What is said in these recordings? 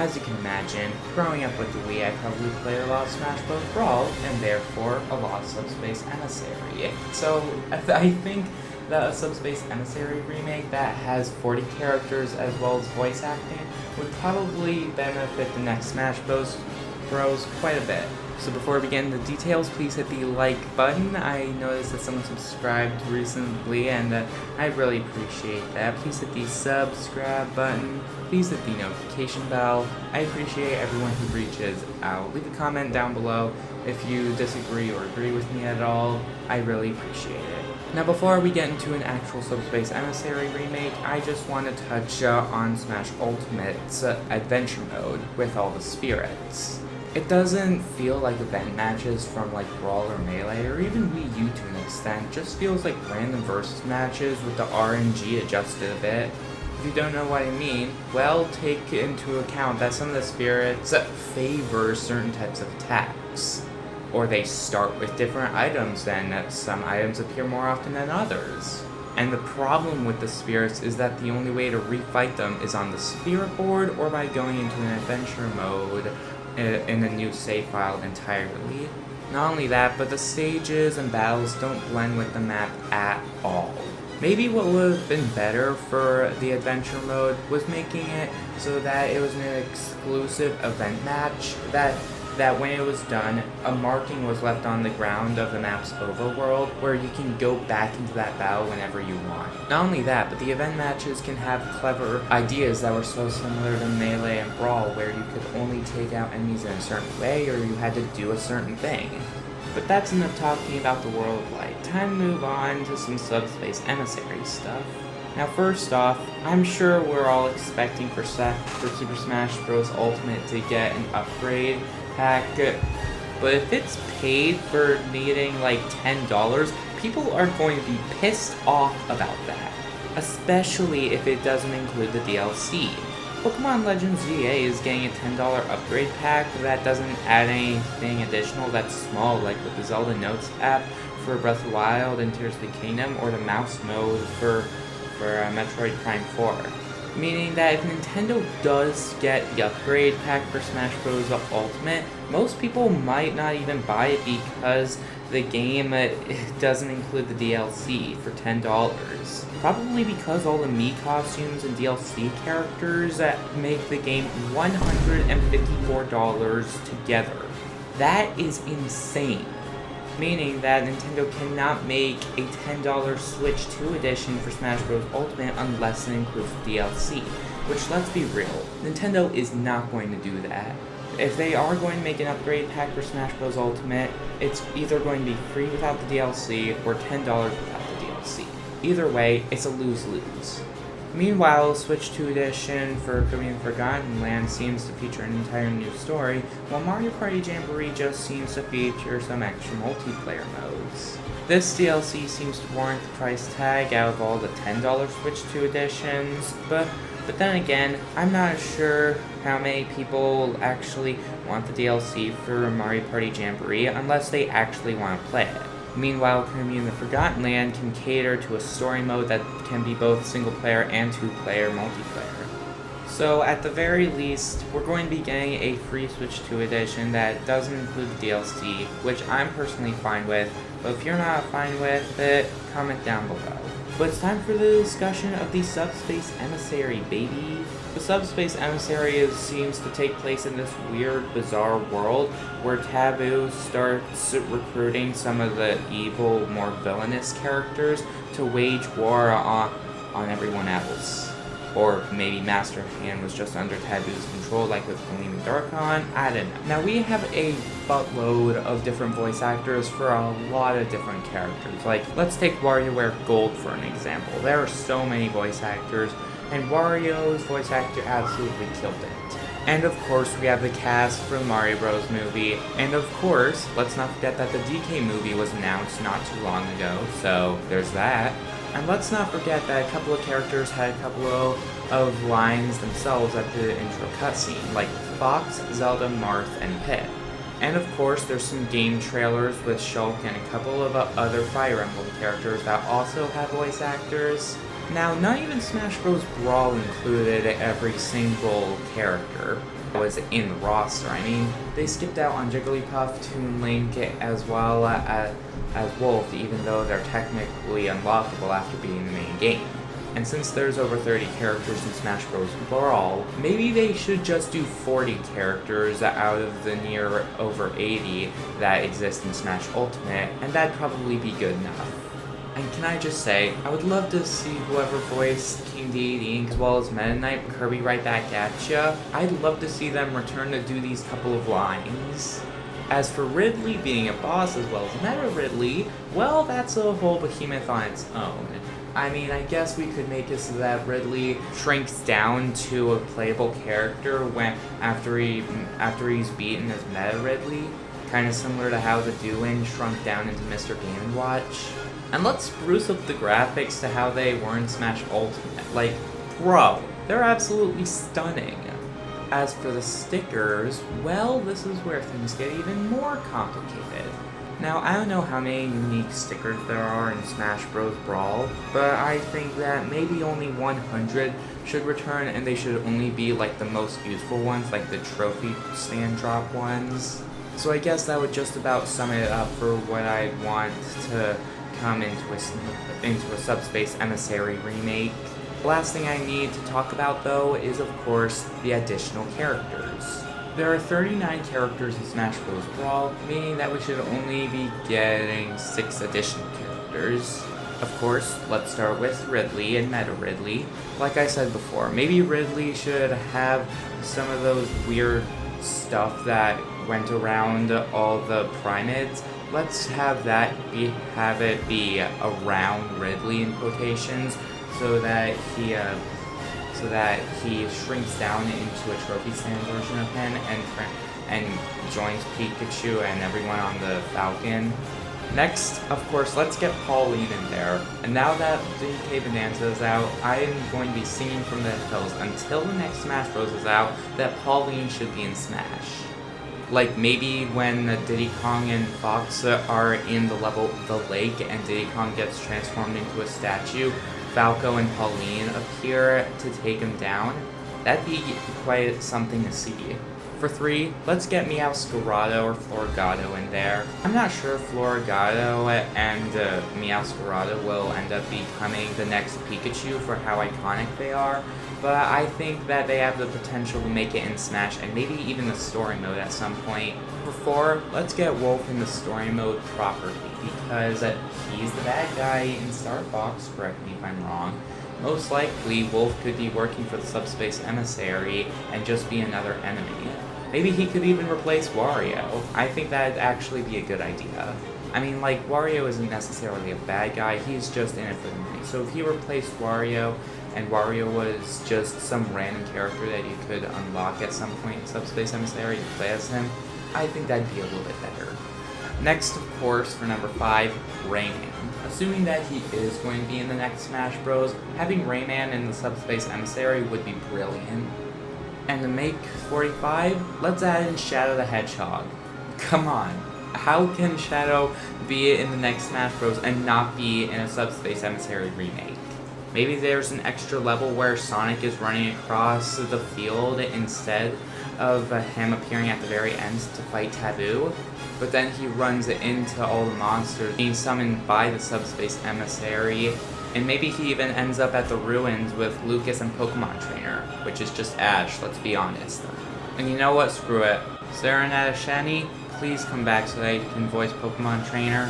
as you can imagine, growing up with the Wii, I probably played a lot of Smash Bros. Brawl, and therefore a lot of Subspace Emissary. So I think that a Subspace Emissary remake that has 40 characters as well as voice acting would probably benefit the next Smash Bros. Quite a bit. So before we get into the details, please hit the like button. I noticed that someone subscribed recently, and I really appreciate that. Please hit the subscribe button. Please hit the notification bell. I appreciate everyone who reaches out. Leave a comment down below if you disagree or agree with me at all. I really appreciate it. Now before we get into an actual Subspace Emissary remake, I just want to touch on Smash Ultimate's adventure mode with all the spirits. It doesn't feel like event matches from like Brawl or Melee or even Wii U to an extent. It just feels like random versus matches with the RNG adjusted a bit. If you don't know what I mean, well, take into account that some of the spirits favor certain types of attacks. Or they start with different items, and some items appear more often than others. And the problem with the spirits is that the only way to refight them is on the spirit board or by going into an adventure mode in a new save file entirely. Not only that, but the stages and battles don't blend with the map at all. Maybe what would have been better for the adventure mode was making it so that it was an exclusive event match that when it was done, a marking was left on the ground of the map's overworld where you can go back into that battle whenever you want. Not only that, but the event matches can have clever ideas that were so similar to Melee and Brawl, where you could only take out enemies in a certain way or you had to do a certain thing. But that's enough talking about the world of light. Time to move on to some Subspace Emissary stuff. Now first off, I'm sure we're all expecting for Super Smash Bros. Ultimate to get an upgrade pack, but if it's paid for needing like $10, people are going to be pissed off about that, especially if it doesn't include the DLC. Pokemon Legends GA is getting a $10 upgrade pack that doesn't add anything additional that's small, like with the Zelda Notes app for Breath of the Wild and Tears of the Kingdom, or the mouse mode for Metroid Prime 4. Meaning that if Nintendo does get the upgrade pack for Smash Bros. Ultimate, most people might not even buy it because the game doesn't include the DLC for $10. Probably because all the Mii costumes and DLC characters make the game $154 together. That is insane. Meaning that Nintendo cannot make a $10 Switch 2 edition for Smash Bros. Ultimate unless it includes DLC. Which, let's be real, Nintendo is not going to do that. If they are going to make an upgrade pack for Smash Bros. Ultimate, it's either going to be free without the DLC or $10 without the DLC. Either way, it's a lose-lose. Meanwhile, Switch 2 Edition for Kirby and Forgotten Land seems to feature an entire new story, while Mario Party Jamboree just seems to feature some extra multiplayer modes. This DLC seems to warrant the price tag out of all the $10 Switch 2 editions, but then again, I'm not sure how many people actually want the DLC for Mario Party Jamboree unless they actually want to play it. Meanwhile, Kirby and the Forgotten Land can cater to a story mode that can be both single-player and two-player multiplayer. So, at the very least, we're going to be getting a free Switch 2 edition that doesn't include the DLC, which I'm personally fine with, but if you're not fine with it, comment down below. But it's time for the discussion of the Subspace Emissary, baby! The Subspace Emissary seems to take place in this weird, bizarre world where Taboo starts recruiting some of the evil, more villainous characters to wage war on everyone else. Or maybe Master Hand was just under Taboo's control, like with Gleaming Darkon, I don't know. Now we have a buttload of different voice actors for a lot of different characters. Like, let's take WarioWare Gold for an example. There are so many voice actors, and Wario's voice actor absolutely killed it. And of course, we have the cast for the Mario Bros. Movie, and of course, let's not forget that the DK movie was announced not too long ago, so there's that. And let's not forget that a couple of characters had a couple of lines themselves at the intro cutscene, like Fox, Zelda, Marth, and Pit. And of course, there's some game trailers with Shulk and a couple of other Fire Emblem characters that also have voice actors. Now, not even Smash Bros. Brawl included every single character. was in the roster. I mean, they skipped out on Jigglypuff, Toon Link, as well as Wolf, even though they're technically unlockable after being the main game. And since there's over 30 characters in Smash Bros. Brawl, maybe they should just do 40 characters out of the near over 80 that exist in Smash Ultimate, and that'd probably be good enough. And can I just say, I would love to see whoever voiced King Dedede as well as Meta Knight Kirby right back at ya. I'd love to see them return to do these couple of lines. As for Ridley being a boss as well as Meta Ridley, well, that's a whole behemoth on its own. I mean, I guess we could make it so that Ridley shrinks down to a playable character after he's beaten as Meta Ridley, kind of similar to how the Duin shrunk down into Mr. Game & Watch. And let's spruce up the graphics to how they were in Smash Ultimate. Like, bro, they're absolutely stunning. As for the stickers, well, this is where things get even more complicated. Now, I don't know how many unique stickers there are in Smash Bros. Brawl, but I think that maybe only 100 should return, and they should only be like the most useful ones, like the trophy stand drop ones. So I guess that would just about sum it up for what I want to come into a Subspace Emissary remake. The last thing I need to talk about, though, is of course the additional characters. There are 39 characters in Smash Bros. Brawl, meaning that we should only be getting 6 additional characters. Of course, let's start with Ridley and Meta Ridley. Like I said before, maybe Ridley should have some of those weird stuff that went around all the Primates. Let's have it be around Ridley in quotations, so that he shrinks down into a trophy stand version of him and joins Pikachu and everyone on the Falcon. Next, of course, let's get Pauline in there. And now that DK Bonanza is out, I am going to be singing from the hills until the next Smash Bros. Is out that Pauline should be in Smash. Like maybe when Diddy Kong and Fox are in the lake and Diddy Kong gets transformed into a statue, Falco and Pauline appear to take him down. That'd be quite something to see. For 3, let's get Meowscarado or Floragato in there. I'm not sure if Floragato and Meowscarado will end up becoming the next Pikachu for how iconic they are, but I think that they have the potential to make it in Smash and maybe even the story mode at some point. For 4, let's get Wolf in the story mode properly, because he's the bad guy in Star Fox, correct me if I'm wrong. Most likely, Wolf could be working for the Subspace Emissary and just be another enemy. Maybe he could even replace Wario. I think that'd actually be a good idea. I mean, like, Wario isn't necessarily a bad guy, he's just in it for the money. So if he replaced Wario, and Wario was just some random character that you could unlock at some point in Subspace Emissary and play as him, I think that'd be a little bit better. Next, of course, for number 5, Rayman. Assuming that he is going to be in the next Smash Bros., having Rayman in the Subspace Emissary would be brilliant. And to make 45, let's add in Shadow the Hedgehog. Come on, how can Shadow be in the next Smash Bros. And not be in a Subspace Emissary remake? Maybe there's an extra level where Sonic is running across the field instead of him appearing at the very end to fight Taboo, but then he runs into all the monsters being summoned by the Subspace Emissary, and maybe he even ends up at the ruins with Lucas and Pokemon Trainer, which is just Ash, let's be honest. And you know what, screw it. Serenata Shani, please come back so that you can voice Pokemon Trainer,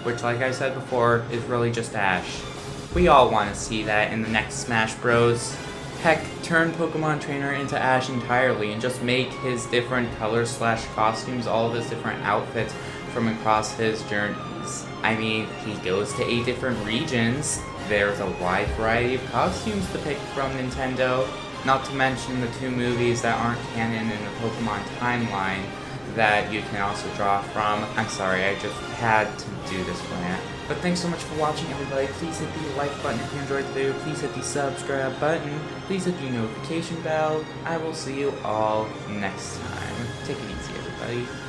which, like I said before, is really just Ash. We all want to see that in the next Smash Bros. Heck, turn Pokemon Trainer into Ash entirely and just make his different colors / costumes, all of his different outfits from across his journeys. I mean, he goes to 8 different regions. There's a wide variety of costumes to pick from Nintendo, not to mention the 2 movies that aren't canon in the Pokemon timeline that you can also draw from. I'm sorry, I just had to do this rant. But thanks so much for watching, everybody. Please hit the like button if you enjoyed the video. Please hit the subscribe button. Please hit the notification bell. I will see you all next time. Take it easy, everybody.